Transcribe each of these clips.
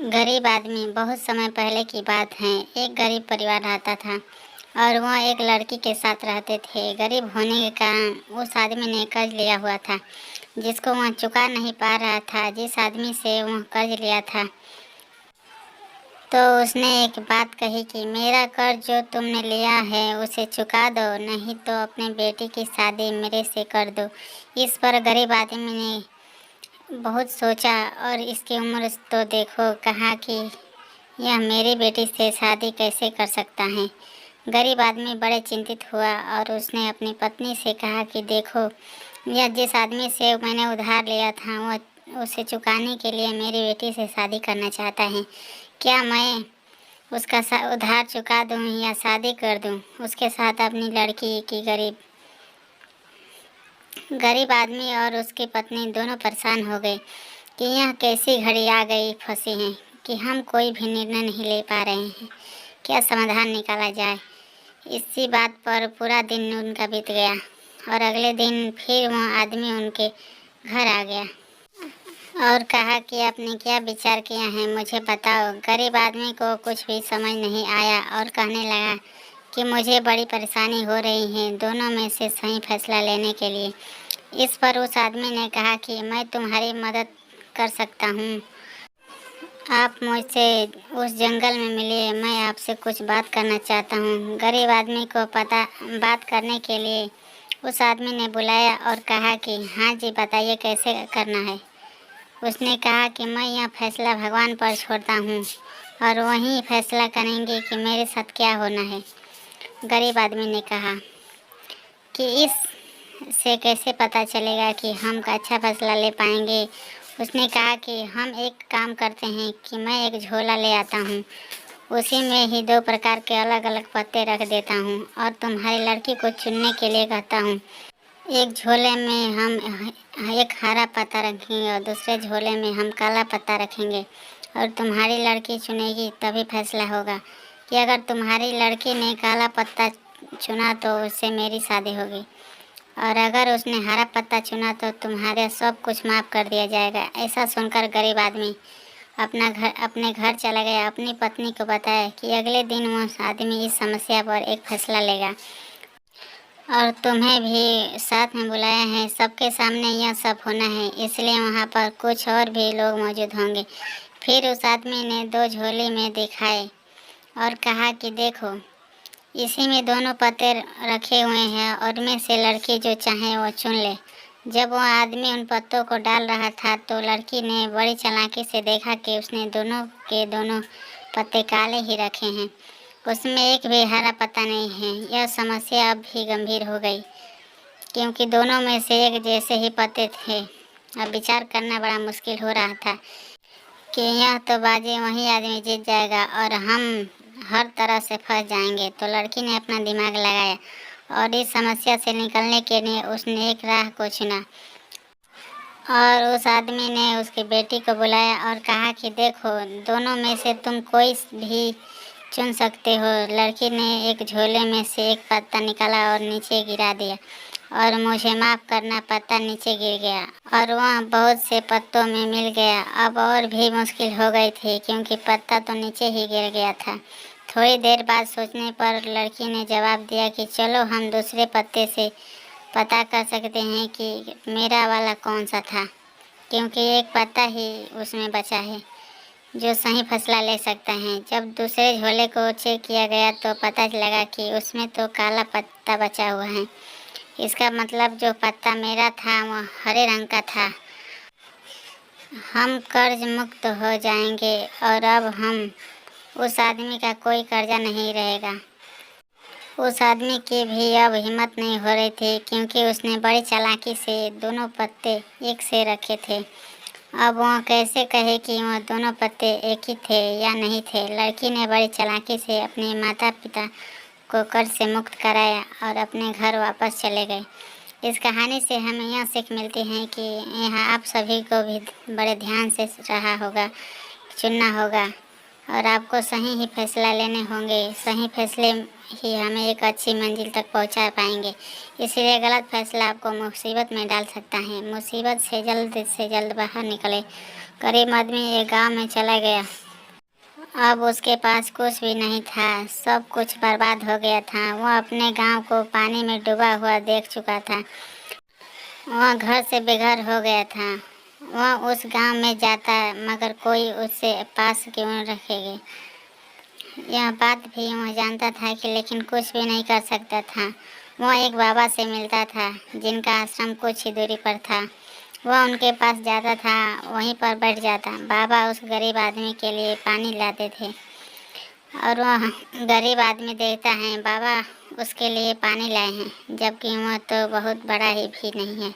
गरीब आदमी। बहुत समय पहले की बात है। एक गरीब परिवार रहता था और वह एक लड़की के साथ रहते थे। गरीब होने के कारण उस आदमी ने कर्ज लिया हुआ था जिसको वह चुका नहीं पा रहा था। जिस आदमी से वह कर्ज लिया था तो उसने एक बात कही कि मेरा कर्ज जो तुमने लिया है उसे चुका दो, नहीं तो अपनी बेटी की शादी मेरे से कर दो। इस पर गरीब आदमी ने बहुत सोचा और इसकी उम्र तो देखो, कहा कि यह मेरी बेटी से शादी कैसे कर सकता है। गरीब आदमी बड़े चिंतित हुआ और उसने अपनी पत्नी से कहा कि देखो, यह जिस आदमी से मैंने उधार लिया था वह उसे चुकाने के लिए मेरी बेटी से शादी करना चाहता है। क्या मैं उसका उधार चुका दूं या शादी कर दूं उसके साथ अपनी लड़की की? गरीब आदमी और उसकी पत्नी दोनों परेशान हो गए कि यह कैसी घड़ी आ गई फंसी हैं कि हम कोई भी निर्णय नहीं ले पा रहे हैं। क्या समाधान निकाला जाए? इसी बात पर पूरा दिन उनका बीत गया और अगले दिन फिर वह आदमी उनके घर आ गया और कहा कि आपने क्या विचार किया है, मुझे बताओ। गरीब आदमी को कुछ भी समझ नहीं आया और कहने लगा कि मुझे बड़ी परेशानी हो रही है दोनों में से सही फैसला लेने के लिए। इस पर उस आदमी ने कहा कि मैं तुम्हारी मदद कर सकता हूँ। आप मुझसे उस जंगल में मिलिए, मैं आपसे कुछ बात करना चाहता हूँ। गरीब आदमी को बात करने के लिए उस आदमी ने बुलाया और कहा कि हाँ जी, बताइए कैसे करना है। उसने कहा कि मैं यह फैसला भगवान पर छोड़ता हूँ और वही फैसला करेंगे कि मेरे साथ क्या होना है। गरीब आदमी ने कहा कि इस से कैसे पता चलेगा कि हम अच्छा फैसला ले पाएंगे। उसने कहा कि हम एक काम करते हैं कि मैं एक झोला ले आता हूँ, उसी में ही दो प्रकार के अलग अलग पत्ते रख देता हूँ और तुम्हारी लड़की को चुनने के लिए कहता हूँ। एक झोले में हम एक हरा पत्ता रखेंगे और दूसरे झोले में हम काला पत्ता रखेंगे और तुम्हारी लड़की चुनेगी, तभी फैसला होगा कि अगर तुम्हारी लड़की ने काला पत्ता चुना तो उससे मेरी शादी होगी और अगर उसने हरा पत्ता चुना तो तुम्हारे सब कुछ माफ़ कर दिया जाएगा। ऐसा सुनकर गरीब आदमी अपने घर चला गया। अपनी पत्नी को बताया कि अगले दिन वह आदमी इस समस्या पर एक फैसला लेगा और तुम्हें भी साथ में बुलाया है। सबके सामने यह सब होना है, इसलिए वहाँ पर कुछ और भी लोग मौजूद होंगे। फिर उस आदमी ने दो झोले में दिखाए और कहा कि देखो, इसी में दोनों पत्ते रखे हुए हैं और में से लड़की जो चाहे वो चुन ले। जब वह आदमी उन पत्तों को डाल रहा था तो लड़की ने बड़ी चालाकी से देखा कि उसने दोनों के दोनों पत्ते काले ही रखे हैं, उसमें एक भी हरा पत्ता नहीं है। यह समस्या अब भी गंभीर हो गई क्योंकि दोनों में से एक जैसे ही पत्ते थे। अब विचार करना बड़ा मुश्किल हो रहा था कि यह तो बाजी वही आदमी जीत जाएगा और हम हर तरह से फंस जाएंगे। तो लड़की ने अपना दिमाग लगाया और इस समस्या से निकलने के लिए उसने एक राह को चुना और उस आदमी ने उसकी बेटी को बुलाया और कहा कि देखो, दोनों में से तुम कोई भी चुन सकते हो। लड़की ने एक झोले में से एक पत्ता निकाला और नीचे गिरा दिया और मुझे माफ़ करना, पत्ता नीचे गिर गया और वह बहुत से पत्तों में मिल गया। अब और भी मुश्किल हो गई थी क्योंकि पत्ता तो नीचे ही गिर गया था। थोड़ी देर बाद सोचने पर लड़की ने जवाब दिया कि चलो हम दूसरे पत्ते से पता कर सकते हैं कि मेरा वाला कौन सा था, क्योंकि एक पत्ता ही उसमें बचा है जो सही फैसला ले सकता है। जब दूसरे झोले को चेक किया गया तो पता लगा कि उसमें तो काला पत्ता बचा हुआ है। इसका मतलब जो पत्ता मेरा था वह हरे रंग का था। हम कर्ज मुक्त हो जाएंगे और अब हम उस आदमी का कोई कर्जा नहीं रहेगा। उस आदमी की भी अब हिम्मत नहीं हो रही थी क्योंकि उसने बड़ी चालाकी से दोनों पत्ते एक से रखे थे। अब वह कैसे कहे कि वह दोनों पत्ते एक ही थे या नहीं थे। लड़की ने बड़ी चालाकी से अपने माता पिता को कर्ज से मुक्त कराया और अपने घर वापस चले गए। इस कहानी से हमें यह सीख मिलती है कि यहाँ आप सभी को भी बड़े ध्यान से रहा होगा, चुनना होगा और आपको सही ही फैसला लेने होंगे। सही फैसले ही हमें एक अच्छी मंजिल तक पहुंचा पाएंगे। इसलिए गलत फैसला आपको मुसीबत में डाल सकता है। मुसीबत से जल्द बाहर निकले। गरीब आदमी एक गांव में चला गया अब उसके पास कुछ भी नहीं था, सब कुछ बर्बाद हो गया था। वह अपने गांव को पानी में डूबा हुआ देख चुका था। वह घर से बेघर हो गया था। वह उस गांव में जाता मगर कोई उससे पास क्यों रखेगा। यह बात भी वह जानता था कि लेकिन कुछ भी नहीं कर सकता था। वह एक बाबा से मिलता था जिनका आश्रम कुछ ही दूरी पर था। वह उनके पास जाता था, वहीं पर बैठ जाता। बाबा उस गरीब आदमी के लिए पानी लाते थे और वह गरीब आदमी देखता है बाबा उसके लिए पानी लाए हैं, जबकि वह तो बहुत बड़ा ही भी नहीं है।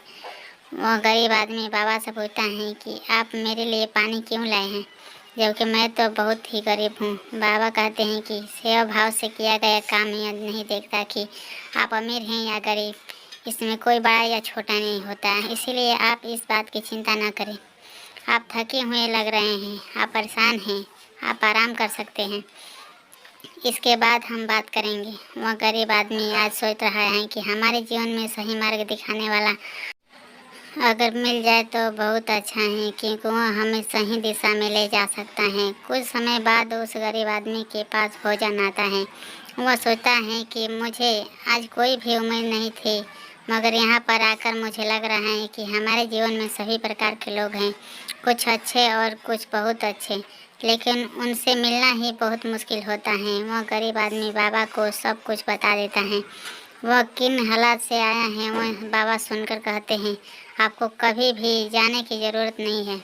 वह गरीब आदमी बाबा से पूछता है कि आप मेरे लिए पानी क्यों लाए हैं, जबकि मैं तो बहुत ही गरीब हूँ। बाबा कहते हैं कि सेवा भाव से किया गया काम यह नहीं देखता कि आप अमीर हैं या गरीब, इसमें कोई बड़ा या छोटा नहीं होता है। इसीलिए आप इस बात की चिंता ना करें। आप थके हुए लग रहे हैं, आप परेशान हैं, आप आराम कर सकते हैं। इसके बाद हम बात करेंगे। वह गरीब आदमी आज सोच रहा है कि हमारे जीवन में सही मार्ग दिखाने वाला अगर मिल जाए तो बहुत अच्छा है, क्योंकि वह हमें सही दिशा में ले जा सकता है। कुछ समय बाद उस गरीब आदमी के पास भोजन आता है। वह सोचता है कि मुझे आज कोई भी उम्मीद नहीं थी, मगर यहाँ पर आकर मुझे लग रहा है कि हमारे जीवन में सभी प्रकार के लोग हैं, कुछ अच्छे और कुछ बहुत अच्छे, लेकिन उनसे मिलना ही बहुत मुश्किल होता है। वह गरीब आदमी बाबा को सब कुछ बता देता है। वह किन हालात से आया है वह बाबा सुनकर कहते हैं, आपको कभी भी जाने की ज़रूरत नहीं है,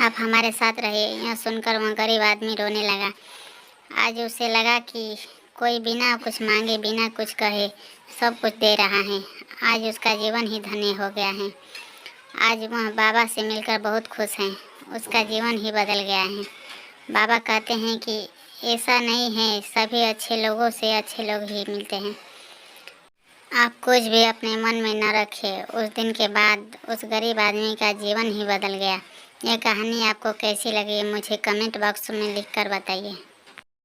आप हमारे साथ रहिए। यह सुनकर वह गरीब आदमी रोने लगा। आज उसे लगा कि कोई बिना कुछ मांगे बिना कुछ कहे सब कुछ दे रहा है। आज उसका जीवन ही धन्य हो गया है। आज वह बाबा से मिलकर बहुत खुश है, उसका जीवन ही बदल गया है। बाबा कहते हैं कि ऐसा नहीं है, सभी अच्छे लोगों से अच्छे लोग ही मिलते हैं। आप कुछ भी अपने मन में न रखें। उस दिन के बाद उस गरीब आदमी का जीवन ही बदल गया। यह कहानी आपको कैसी लगी मुझे कमेंट बॉक्स में लिखकर बताइए।